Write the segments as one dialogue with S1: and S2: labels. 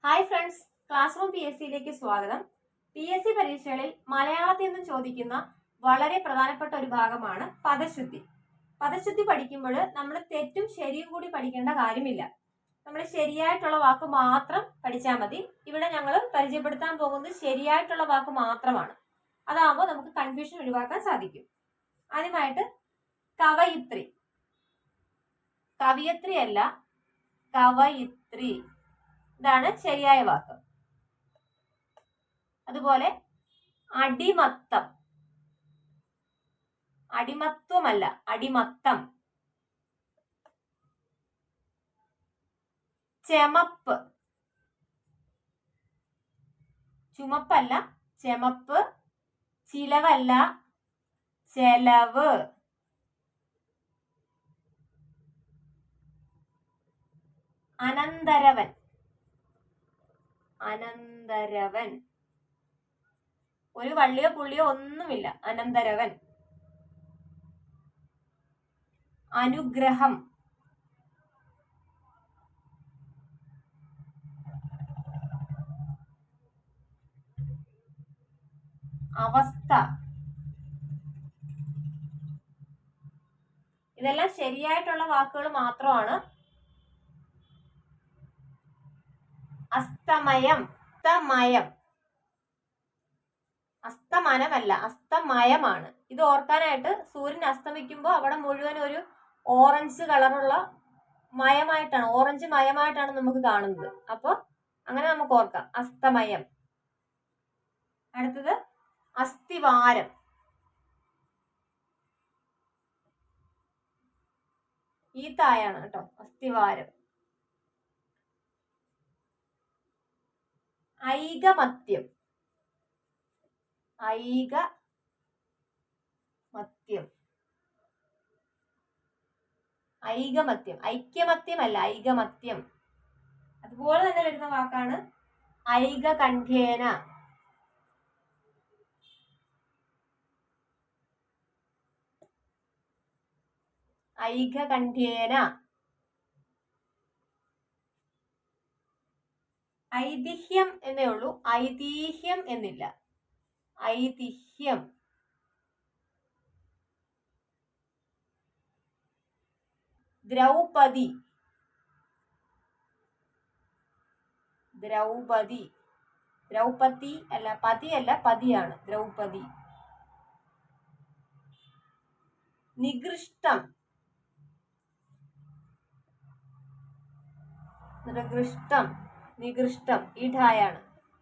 S1: Hi friends, class room PSCയിലേക്ക് സ്വാഗതം. PSC പരീക്ഷകളിൽ മലയാളത്തിൽ നിന്നും ചോദിക്കുന്ന വളരെ പ്രധാനപ്പെട്ട ഒരു ഭാഗമാണ് പദശുദ്ധി. പദശുദ്ധി പഠിക്കുമ്പോൾ നമ്മൾ തെറ്റും ശരിയും കൂടി പഠിക്കേണ്ട കാര്യമില്ല. നമ്മൾ ശരിയായിട്ടുള്ള വാക്ക് മാത്രം പഠിച്ചാൽ മതി. ഇവിടെ ഞങ്ങൾ പരിചയപ്പെടുത്താൻ പോകുന്നത് ശരിയായിട്ടുള്ള വാക്ക് മാത്രമാണ്. അതാകുമ്പോൾ നമുക്ക് കൺഫ്യൂഷൻ ഒഴിവാക്കാൻ സാധിക്കും. ആദ്യമായിട്ട് കവയിത്രി. കവിയത്രി അല്ല, കവയിത്രി. ഇതാണ് ശരിയായ വാക്ക്. അതുപോലെ അടിമത്തം. അടിമത്വമല്ല, അടിമത്തം. ചെമപ്പ്. ചുമപ്പല്ല, ചെമപ്പ്. ചിലവല്ല, ചെലവ്. അനന്തരവൻ. അനന്തരവൻ. ഒരു വള്ളിയോ പുള്ളിയോ ഒന്നുമില്ല, അനന്തരവൻ. അനുഗ്രഹം. അവസ്ഥ. ഇതെല്ലാം ശരിയായിട്ടുള്ള വാക്കുകൾ മാത്രമാണ്. അസ്തമയം. അസ്തമയം. അസ്തമനമല്ല, അസ്തമയമാണ്. ഇത് ഓർക്കാനായിട്ട് സൂര്യൻ അസ്തമിക്കുമ്പോൾ അവിടെ മുഴുവൻ ഒരു ഓറഞ്ച് കളറുള്ള മയമായിട്ടാണ്, ഓറഞ്ച് മയമായിട്ടാണ് നമുക്ക് കാണുന്നത്. അപ്പോൾ അങ്ങനെ നമുക്ക് ഓർക്കാം, അസ്തമയം. അടുത്തത് അസ്ഥിവാരം. ഈ തായാണ് കേട്ടോ, അസ്ഥിവാരം. ഐകമത്യം. ഐകമത്യം. ഐകമത്യം. ഐക്യമത്യമല്ല, ഐകമത്യം. അതുപോലെ തന്നെ വരുന്ന വാക്കാണ് ഐകകണ്ഠ്യേന. ഐകകണ്ഠ്യേന. ഐതിഹ്യം എന്നേ ഉള്ളൂ, ഐതിഹ്യം എന്നില്ല. ഐതിഹ്യം. ദ്രൗപദി. ദ്രൗപദി. ദ്രൗപദി അല്ല, പതി അല്ല, പതിയാണ്. ദ്രൗപദി. നികൃഷ്ടം. നികൃഷ്ടം. നികൃഷ്ടം. ഈ ഠായാണ്.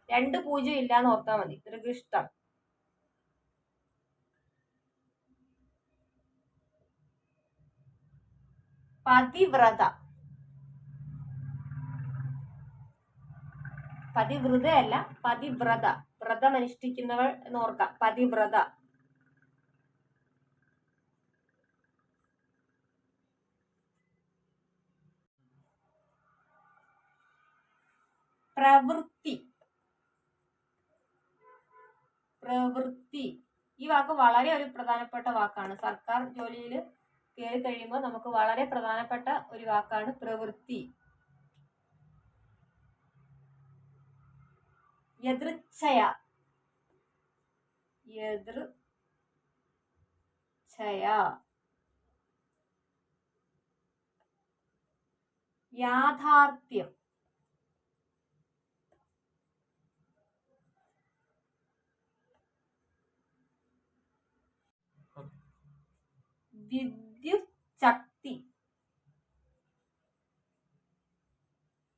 S1: 2 പൂജ്യം ഇല്ലാന്ന് ഓർത്താൽ മതി. നികൃഷ്ടം. പതിവ്രത. പതിവ്രതയല്ല, പതിവ്രത. വ്രതമനുഷ്ഠിക്കുന്നവൾ എന്ന് ഓർക്കാം. പതിവ്രത. പ്രവൃത്തി. പ്രവൃത്തി. ഈ വാക്ക് വളരെ ഒരു പ്രധാനപ്പെട്ട വാക്കാണ്. സർക്കാർ ജോലിയിൽ കയറി കഴിയുമ്പോൾ നമുക്ക് വളരെ പ്രധാനപ്പെട്ട ഒരു വാക്കാണ് പ്രവൃത്തി. യദൃച്ഛയ. യദൃച്ഛയ. യാഥാർത്ഥ്യം. വിദ്യുത് ശക്തി.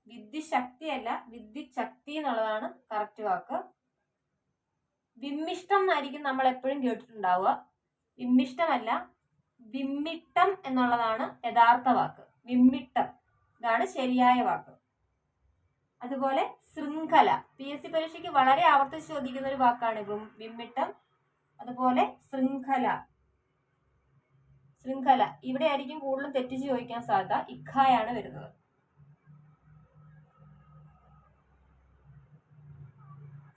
S1: വിദ്യുത് ശക്തി അല്ല, വിദ്യുത് ശക്തി എന്നുള്ളതാണ് കറക്റ്റ് വാക്ക്. വിമ്മിഷ്ടം എന്നായിരിക്കും നമ്മൾ എപ്പോഴും കേട്ടിട്ടുണ്ടാവുക. വിമ്മിഷ്ടമല്ല, വിമ്മിട്ടം എന്നുള്ളതാണ് യഥാർത്ഥ വാക്ക്. വിമ്മിട്ടം. ഇതാണ് ശരിയായ വാക്ക്. അതുപോലെ ശൃംഖല. PSC പരീക്ഷയ്ക്ക് വളരെ ആവർത്തിച്ച് ചോദിക്കുന്ന ഒരു വാക്കാണ് വിമ്മിട്ടം. അതുപോലെ ശൃംഖല. ശൃംഖല. ഇവിടെ ആയിരിക്കും കൂടുതലും തെറ്റിച്ച് ചോദിക്കാൻ സാധ്യത. ഇഖായാണ് വരുന്നത്.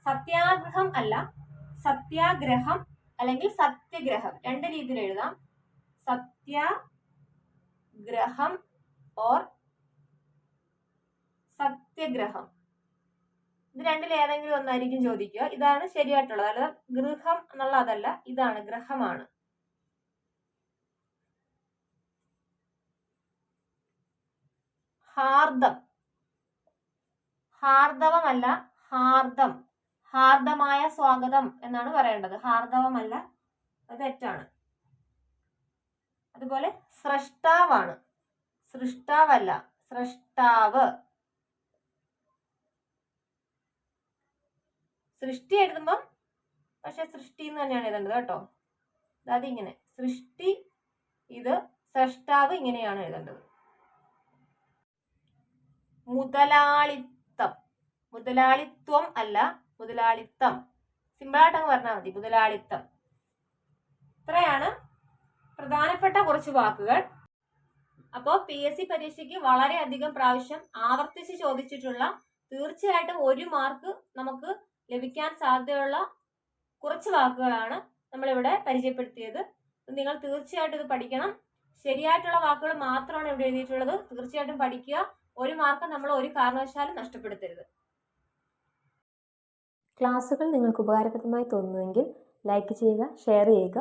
S1: സത്യാഗ്രഹം അല്ല, സത്യാഗ്രഹം അല്ലെങ്കിൽ സത്യഗ്രഹം. 2 രീതിയിൽ എഴുതാം. സത്യാഗ്രഹം, ഓർ സത്യഗ്രഹം. ഇത് രണ്ടിൽ ഏതെങ്കിലും ഒന്നായിരിക്കും ചോദിക്കുക. ഇതാണ് ശരിയായിട്ടുള്ളത്. അല്ലാതെ ഗൃഹം എന്നുള്ള അതല്ല, ഇതാണ് ഗ്രഹമാണ്. ഹാർദം. ഹാർദവമല്ല, ഹാർദം. ഹാർദമായ സ്വാഗതം എന്നാണ് പറയേണ്ടത്. ഹാർദവമല്ല, അത് തെറ്റാണ്. അതുപോലെ സ്രഷ്ടാവാണ്. സൃഷ്ടാവല്ല, സ്രഷ്ടാവ്. സൃഷ്ടി എഴുതുമ്പം പക്ഷെ സൃഷ്ടി എന്ന് തന്നെയാണ് എഴുതേണ്ടത് കേട്ടോ. അതായത് ഇങ്ങനെ സൃഷ്ടി, ഇത് സ്രഷ്ടാവ്, ഇങ്ങനെയാണ് എഴുതേണ്ടത്. മുതലാളിത്തം. മുതലാളിത്വം അല്ല, മുതലാളിത്തം. സിമ്പിളായിട്ടങ്ങ് പറഞ്ഞാൽ മതി, മുതലാളിത്തം. ഇത്രയാണ് പ്രധാനപ്പെട്ട കുറച്ച് വാക്കുകൾ. അപ്പോൾ PSC പരീക്ഷയ്ക്ക് വളരെയധികം പ്രാവശ്യം ആവർത്തിച്ച് ചോദിച്ചിട്ടുള്ള, തീർച്ചയായിട്ടും 1 മാർക്ക് നമുക്ക് ലഭിക്കാൻ സാധ്യതയുള്ള കുറച്ച് വാക്കുകളാണ് നമ്മളിവിടെ പരിചയപ്പെടുത്തിയത്. നിങ്ങൾ തീർച്ചയായിട്ടും ഇത് പഠിക്കണം. ശരിയായിട്ടുള്ള വാക്കുകൾ മാത്രമാണ് ഇവിടെ എഴുതിയിട്ടുള്ളത്. തീർച്ചയായിട്ടും പഠിക്കുക. 1 മാർക്ക് നമ്മൾ ഒരു കാരണവശാലും നഷ്ടപ്പെടുത്തരുത്.
S2: ക്ലാസ്സുകൾ നിങ്ങൾക്ക് ഉപകാരപ്രദമായി തോന്നുന്നുവെങ്കിൽ ലൈക്ക് ചെയ്യുക, ഷെയർ ചെയ്യുക.